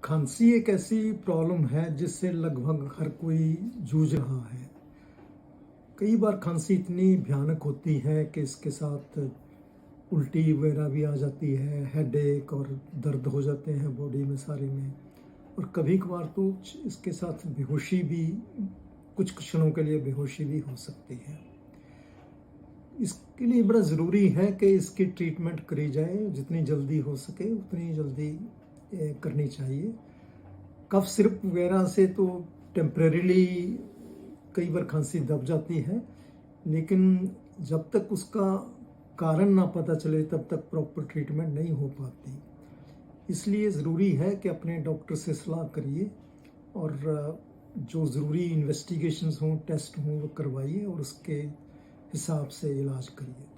खांसी एक ऐसी प्रॉब्लम है जिससे लगभग हर कोई जूझ रहा है। कई बार खांसी इतनी भयानक होती है कि इसके साथ उल्टी वगैरह भी आ जाती है, हेडेक और दर्द हो जाते हैं बॉडी में सारे में। और कभी-कभार तो इसके साथ बेहोशी भी, कुछ क्षणों के लिए बेहोशी भी हो सकती है। इसके लिए बड़ा ज़रूरी है कि इसकी ट्रीटमेंट करी जाए, जितनी जल्दी हो सके उतनी जल्दी करनी चाहिए। कफ सिरप वगैरह से तो टेम्परेरीली कई बार खांसी दब जाती है, लेकिन जब तक उसका कारण ना पता चले तब तक प्रॉपर ट्रीटमेंट नहीं हो पाती। इसलिए ज़रूरी है कि अपने डॉक्टर से सलाह करिए और जो ज़रूरी इन्वेस्टिगेशंस हों, टेस्ट हों, वो करवाइए और उसके हिसाब से इलाज करिए।